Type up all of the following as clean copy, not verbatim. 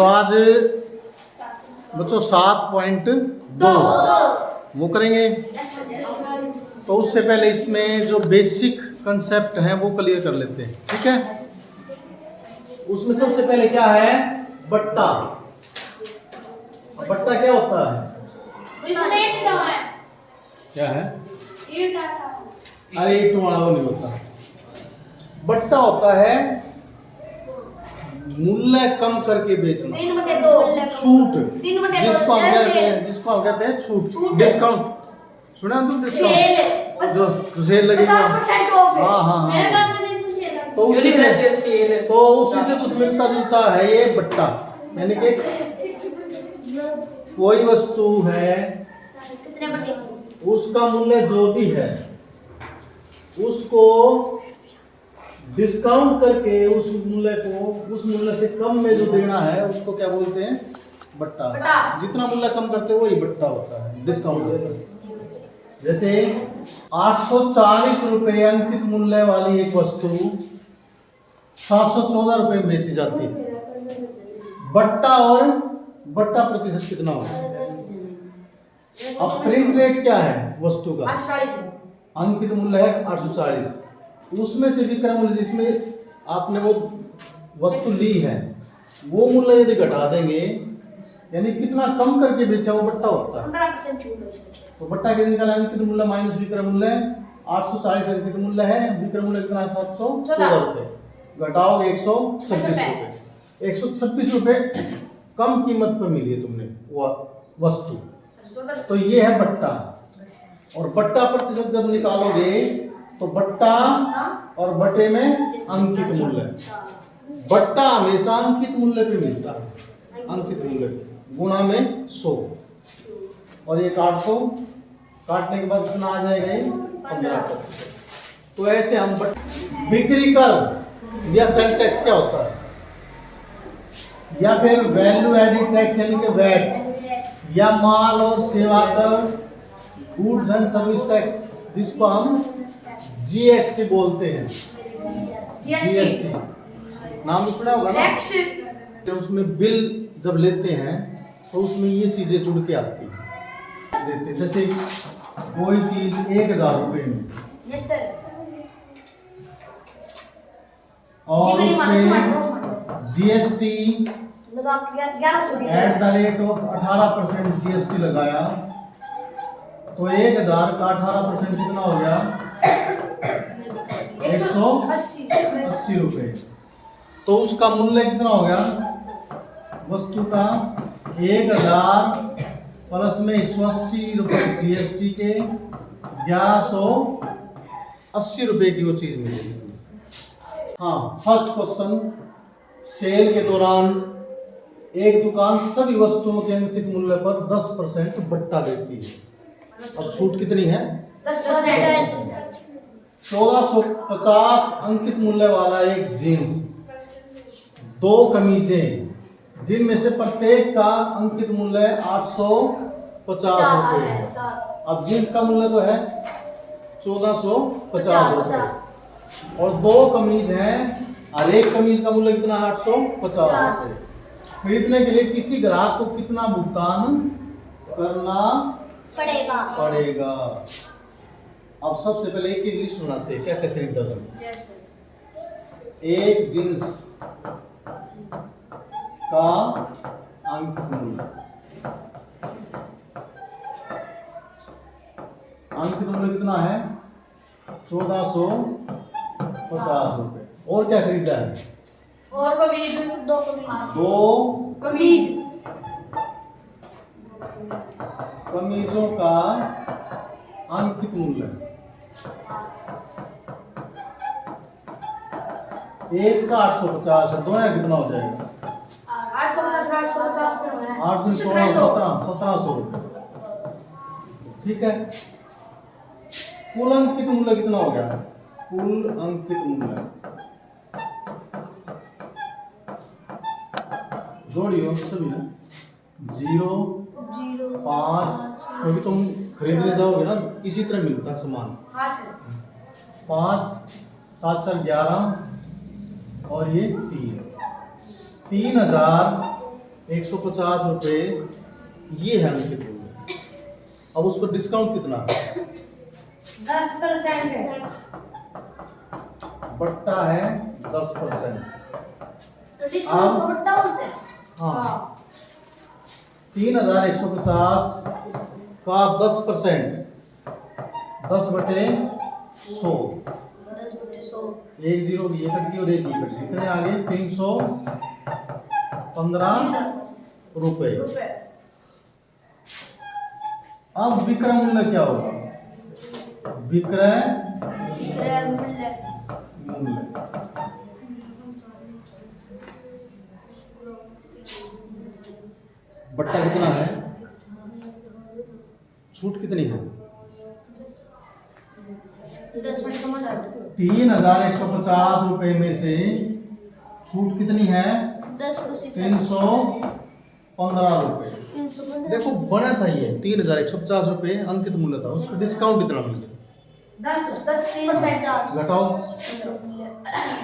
तो आज बच्चों 7.2 वो करेंगे। तो उससे पहले इसमें जो बेसिक कंसेप्ट हैं वो क्लियर कर लेते हैं, ठीक है। उसमें सबसे पहले क्या है, बट्टा। बट्टा क्या होता है? क्या है? अरे ईंट वाला वो नहीं होता। बट्टा होता है मूल्य कम करके बेचना, छूट, जिसको हम कहते हैं छूट, डिस्काउंट। सुना तुम? डिस्काउंट जो सेल लगेगा। हाँ। तो उसी से कुछ मिलता जुलता है ये बट्टा। यानी कि कोई वस्तु है, उसका मूल्य जो भी है उसको डिस्काउंट करके उस मूल्य से कम में जो देना है उसको क्या बोलते हैं? बट्टा। जितना मूल्य कम करते हो वही बट्टा होता है, डिस्काउंट। जैसे 840 रुपए अंकित मूल्य वाली एक वस्तु 714 रुपए में बेची जाती है। बट्टा प्रतिशत कितना होगा? अब प्रिंट रेट क्या है वस्तु का? अंकित मूल्य है 840, उसमें से विक्रय मूल्य जिसमें आपने वो वस्तु ली है वो मूल्य यदि घटा देंगे, यानी कितना कम करके बेचा, वो बट्टा होता है। तो बट्टा के निकाला अंकित मूल्य माइनस विक्रय मूल्य। 840 अंकित मूल्य है, विक्रय मूल्य कितना? 714 रुपए। घटाओगे 126 रुपए। 126 रुपए कम कीमत पर मिली है तुमने वो वस्तु, तो ये है बट्टा। और बट्टा प्रतिशत जब निकालोगे तो बट्टा और बटे में अंकित मूल्य। बट्टा हमेशा अंकित मूल्य पे मिलता है, अंकित मूल्य पे गुणा में 100। और ये काट दो, काटने के बाद कितना आ जाएगा? 15%। तो ऐसे हम बिक्री कर या सेल टैक्स क्या होता है, या फिर वैल्यू एडिड टैक्स यानी कि वैट, या माल और सेवा कर, गुड्स एंड सर्विस टैक्स जिसको हम जीएसटी बोलते हैं। जीएसटी नाम भी सुना होगा ना। तो उसमें बिल जब लेते हैं तो उसमें ये चीजें जुड़ के आती हैं देते। जैसे कोई चीज 1000 रुपए में, और उसमें GST at the rate of 18% GST लगाया, तो 1000 का 18% कितना हो गया? 180 रुपए। तो उसका मूल्य कितना हो गया वस्तु का? 1000 प्लस में 180 रुपए जीएसटी के 1180 रुपए की वो चीज मिलेगी। हाँ, फर्स्ट क्वेश्चन, सेल के दौरान एक दुकान सभी वस्तुओं के अंकित मूल्य पर 10% बट्टा देती है। अब छूट कितनी है? 10%। 1450 अंकित मूल्य वाला एक जीन्स, 2 कमीजें जिनमें से प्रत्येक का अंकित मूल्य 850 रुपए है। अब जीन्स का मूल्य तो है 1450 रुपए, और 2 कमीज हैं, और एक कमीज का मूल्य कितना? 850 रुपए। खरीदने के लिए किसी ग्राहक को कितना भुगतान करना पड़ेगा? अब सबसे पहले एक ही लिस्ट बनाते हैं, क्या क्या खरीदा उसने। एक जींस का अंकित मूल्य, अंकित मूल्य कितना है? 1450 रुपए। और क्या खरीदा है? और कमीज, 2 कमीज, कमीजों का अंकित मूल्य, एक का 850 है, दो है कितना हो जाएगा? 8 दिन 1700 रुपए। ठीक है, कुल अंकित मूल्य कितना हो गया? कुल अंकित मूल्य जोड़ियो सभी ना, 0 5, क्योंकि तुम खरीदने जाओगे ना इसी तरह मिलता है सामान। 5 7 4 11 और ये 3, 3000 150 रुपये ये है अंकित मूल्य। अब उस पर डिस्काउंट कितना है? 10% है। बट्टा है 10%। तो डिस्काउंट को बट्टा बोलते हैं। हाँ 3150 का 10%, 10/100, 10/100। एक जीरो ये कट गई और एक ये कट गई, कितने आ गए? 315 रुपए। अब विक्रय मूल्य क्या होगा? विक्रय विक्रय मूल्य मूल्य बट्टा कितना है? छूट कितनी है? 3150 रुपए में से छूट कितनी है? 10%। 315 रुपए। देखो बना था ये 3150 रुपए अंकित मूल्य था, उसका डिस्काउंट कितना मिल गया? 10% घटाओ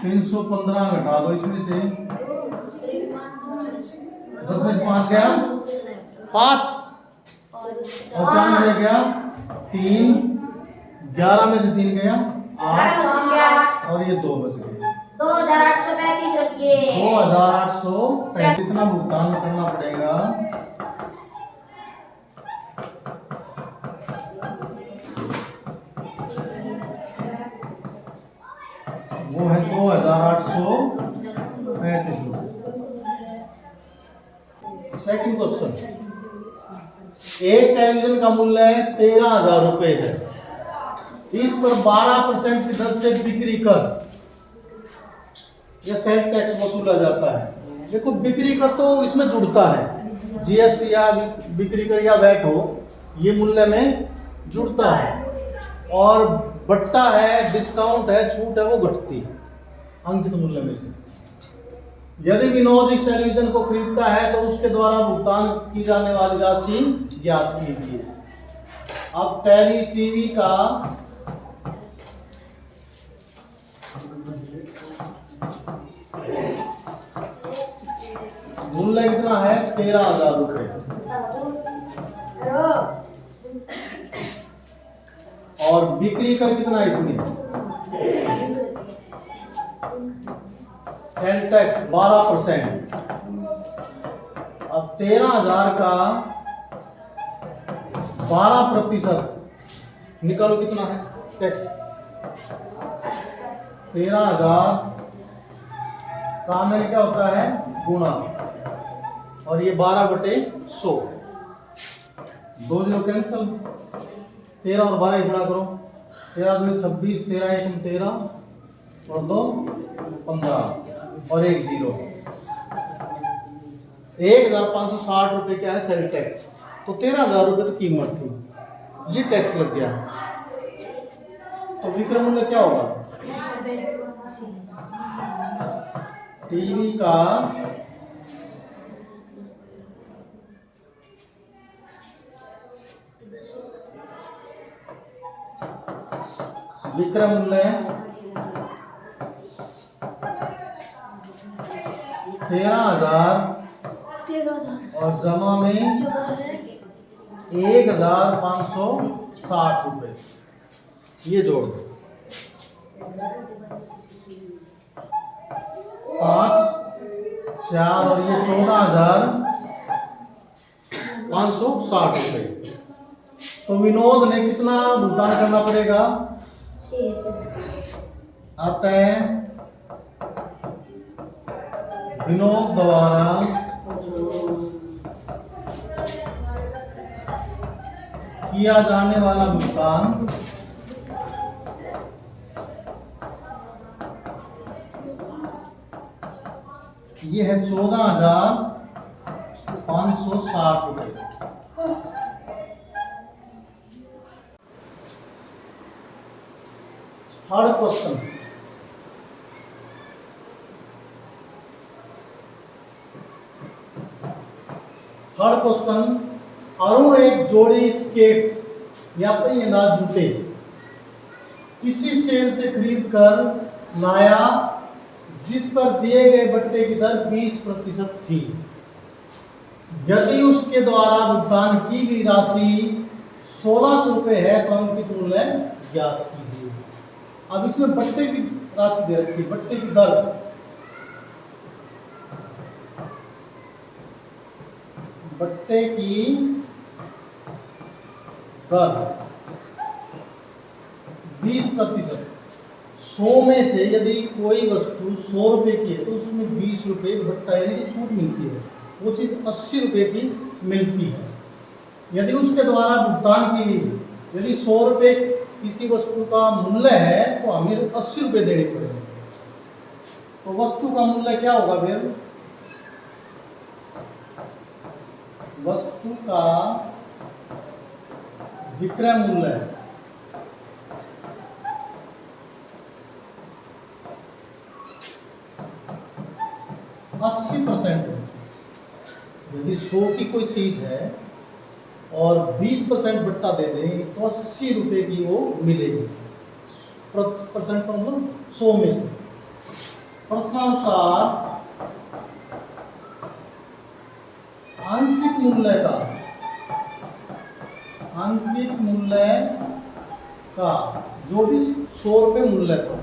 315 घटा दो इसमें से, 10 में 5 गया 5 और 4 में गया 3, 11 में से 3 गया 8 और ये 2 बच गए 2835 रखिए। 2835। कितना भुगतान करना पड़ेगा? वो है 2835 रुपये। सेकंड क्वेश्चन, एक टेलीविजन का मूल्य 13,000 रुपए है, इस पर 12% की दर से बिक्री कर या सेल टैक्स वसूला जाता है। देखो बिक्री कर तो इसमें जुड़ता है, जीएसटी या बिक्री कर या वैट हो, ये मूल्य में जुड़ता है, और बट्टा है, डिस्काउंट है, छूट है, वो घटती है अंकित मूल्य में से। यदि विनोद इस टेलीविजन को खरीदता है तो उसके द्वारा भुगतान की जाने वाली राशि ज्ञात कीजिए। अब टीवी का मूल्य कितना है? 13,000 रुपए। और बिक्री कर कितना है इसमें? Sale tax 12%। अब 13,000 का 12% निकालो कितना है टैक्स? 13,000 का में क्या होता है? गुणा, और ये 12/100, 2 जीरो कैंसल, 13 और 12 गुणा करो, 13 दूनी 26, 13 1 13 और 2 15 और 1 जीरो। 1560 रुपए क्या है? Sale tax. तो 13,000 रुपए तो कीमत थी, ये टैक्स लग गया, तो विक्रय मूल्य क्या होगा? टीवी का विक्रय मूल्य 13,000 और जमा में 1,560 रुपए, ये जोड़ दो। 5 4 और ये 14,560 रुपए। तो विनोद ने कितना भुगतान करना पड़ेगा? अतः विनोद द्वारा किया जाने वाला भुगतान ये है 14,560 रुपए। थर्ड क्वेश्चन, अरुण एक जोड़ी स्केट्स या पहिएदार जूते किसी सेल से खरीद कर लाया जिस पर दिए गए बट्टे की दर 20% थी। यदि उसके द्वारा भुगतान की गई राशि 1600 रुपये है तो अंकित मूल्य ज्ञात कीजिए। अब इसमें बट्टे की राशि दे रखी है, बट्टे की दर, बट्टे की दर 20%। 100 में से यदि कोई वस्तु 100 रुपये की है तो उसमें 20 रुपये बट्टा यानी कि छूट मिलती है, वो चीज़ 80 रुपये की मिलती है। यदि उसके द्वारा भुगतान की गई, यदि 100 रुपये किसी वस्तु का मूल्य है तो हमें 80 रुपये देने पड़ेंगे। तो वस्तु का मूल्य क्या होगा फिर? वस्तु का विक्रय मूल्य 80%। यदि 100 की कोई चीज है और 20% बट्टा दे दें तो 80 रुपये की वो मिलेगी। परसेंट का मतलब 100 में से। प्रश्नानुसार अंकित मूल्य का जो भी 100 रुपये मूल्य था,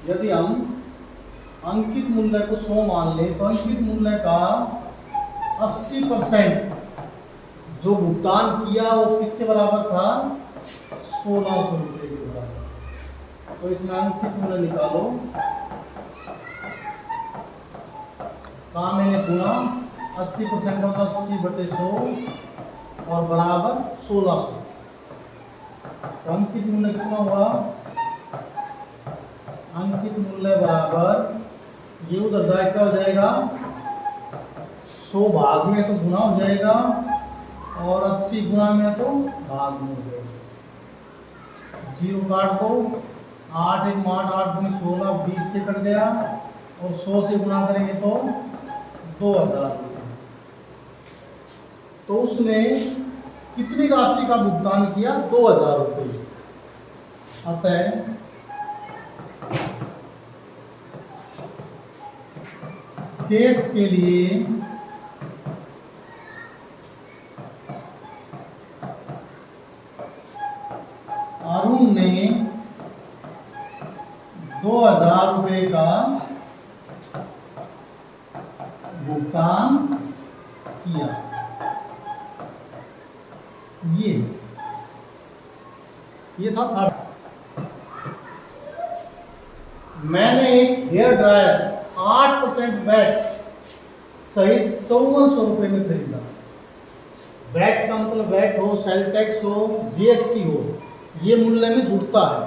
यदि हम अंकित मूल्य को 100 मान लें तो अंकित मूल्य का 80% जो भुगतान किया वो किसके बराबर था? 1600 रुपये के बराबर। तो इसमें अंकित मूल्य निकालो, कहाँ मैंने गुना 80% का 80/100 और बराबर 1600। तो अंकित मूल्य कितना हुआ? अंकित मूल्य बराबर, ये उधर जाए क्या हो जाएगा? 100 भाग में तो गुना हो जाएगा और 80 गुना में तो भाग में हो जाएगा। 0 काट दो, 8 1 8 8 दूनी 16, 20 से कट गया और 100 से गुना करेंगे तो 2000 रुपये। तो उसने कितनी राशि का भुगतान किया? 2000 रुपये। अतः स्टेट्स के लिए अरुण ने 2000 रुपये का भुगतान किया। ये था थर्ड। मैंने एक हेयर ड्रायर 8% वैट सहित 5400 रुपये में खरीदा। वैट का मतलब वैट हो, सेल टैक्स हो, जीएसटी हो, ये मूल्य में जुड़ता है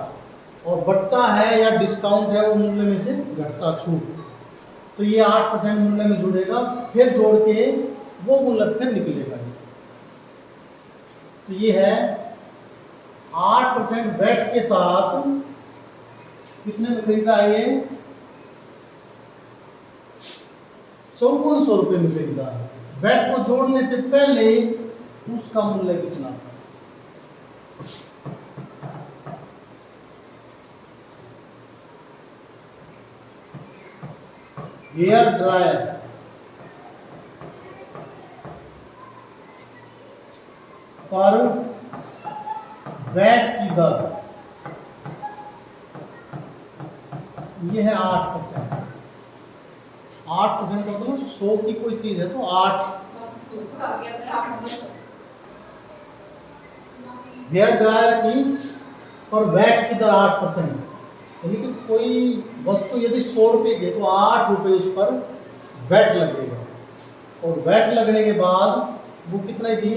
और बट्टा है या डिस्काउंट है वो मूल्य में से घटता, छूट। तो ये 8% मूल्य में जुड़ेगा, फिर जोड़ के वो मूल्य फिर निकलेगा। तो ये है 8% वैट के साथ कितने में खरीदा है? ये 5400 रुपये में खरीदा है। वैट को जोड़ने से पहले उसका मूल्य कितना था? हेयर ड्रायर पर वैट की दर ये है 8%। 8% का मतलब 100 की कोई चीज है तो 8। हेयर ड्रायर की पर वैट की दर 8%, यानी कि कोई वस्तु यदि 100 रुपये की तो 8 रुपये उस पर वैट लगेगा। और वैट लगने के बाद वो कितना थी?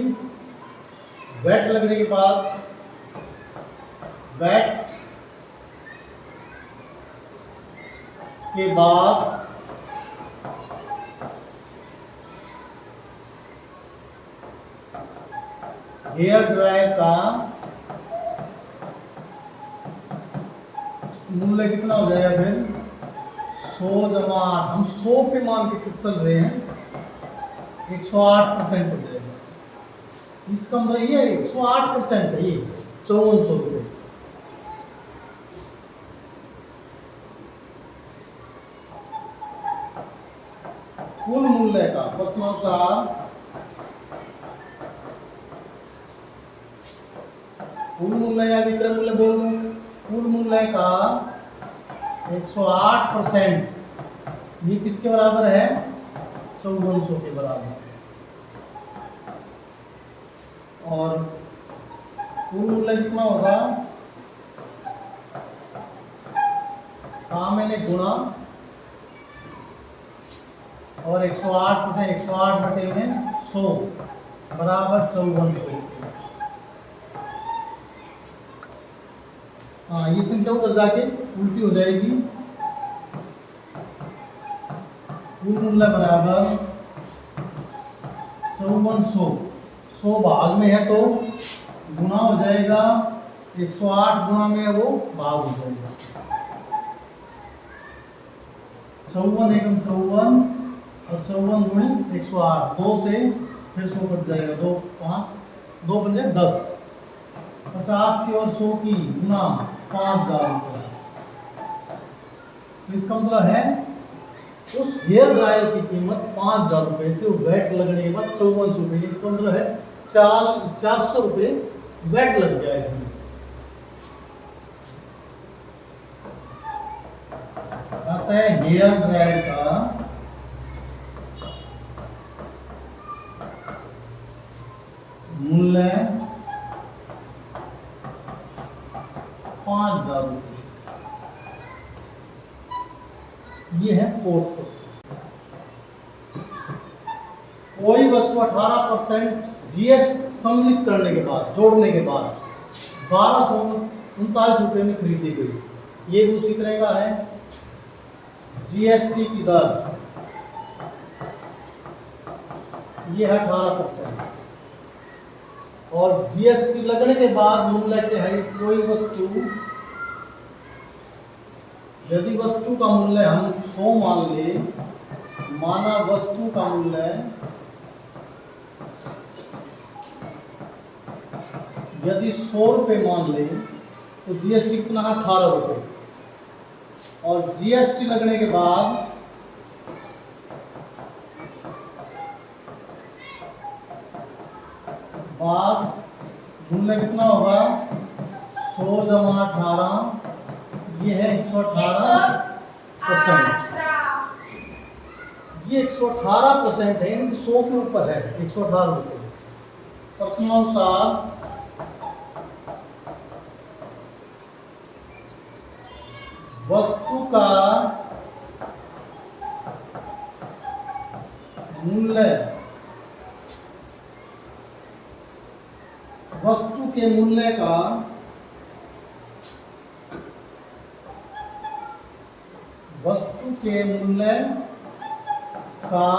वैट लगने के बाद वैट के बाद हेयर ड्रायर का मूल्य कितना हो जाएगा फिर? 100 जमा 8, हम 100 पे मान के चल रहे हैं, 108% हो जाएगा। इसका मतलब ये 108% है, ये 5400 रुपये। कुल मूल्य का प्रश्नानुसार कुल मूल्य या विक्रय मूल्य बोल लूँ, कुल मूल्य का 108% ये किसके बराबर है? 5400 के बराबर। और कुल मूल्य कितना होगा? मैंने गुणा और 108 108 बटे में 100 बराबर 5400। हाँ, ये संख्या उधर जाके उल्टी हो जाएगी। कुल मूल्य बराबर 5400, 100 भाग में है तो गुना हो जाएगा, 108 गुना में है वो भाग हो जाएगा। 54 एकम 54 और 54 गुणी 108, 2 से फिर 100 कट जाएगा, 2 5 2 पंजे 10, 50 की और 100 की गुना 5000 रुपये। तो इसका मतलब है उस हेयर ड्रायर की कीमत 5000 रुपये थी, वैट लगने के बाद 5400 रुपये। इसका मतलब है 400 रुपये वैट लग गया इसमें। आता है हेयर ड्रायर का मूल्य 5000 रुपये। ये है फोर्थ क्वेश्चन। कोई वस्तु 18% जीएसटी सम्मिलित करने के बाद, जोड़ने के बाद 1239 रुपये में खरीदी गई। ये भी उसी तरह का है। जीएसटी की दर ये है 18% और जीएसटी लगने के बाद मूल्य क्या है? कोई वस्तु, यदि वस्तु का मूल्य हम 100 मान ले, माना वस्तु का मूल्य यदि 100 रुपये मान ले तो जीएसटी कितना है? 18 रुपये। और जीएसटी लगने के बाद मूल्य कितना होगा? 100 जमा 18, ये है 118%। ये 118% है, 100 के ऊपर है, 118 रुपये। प्रश्नानुसार वस्तु का मूल्य, वस्तु के मूल्य का वस्तु के मूल्य का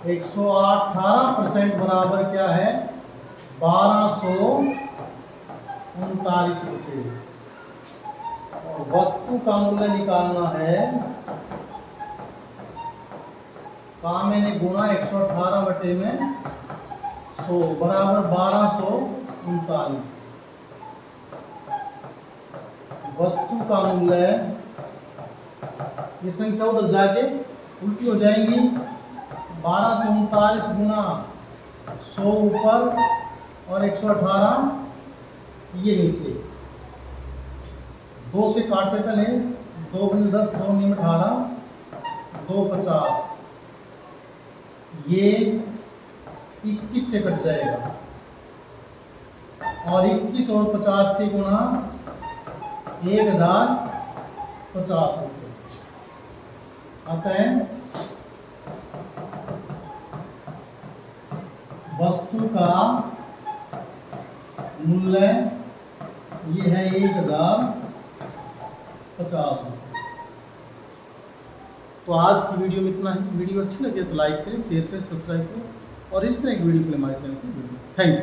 118% बराबर क्या है? 1239 रुपये। और वस्तु का मूल्य निकालना है, मैंने गुणा 118 बटे में 100 बराबर 1239। वस्तु का मूल्य, ये संख्या उधर जाके उल्टी हो जाएंगी। 1239 गुना 100 ऊपर और 118 ये नीचे। 2 से काटे पहले, 2 × 10 2 × 18 2 50, ये 21 से कट जाएगा। और 21 और 50 के गुणा 1050 रुपये आता है। वस्तु का मूल्य ये है 1050 रुपये। तो आज की वीडियो में इतना ही। वीडियो अच्छी लगे तो लाइक करें, शेयर करें, सब्सक्राइब करें और इस तरह की वीडियो के लिए हमारे चैनल से जुड़ें। Thank you.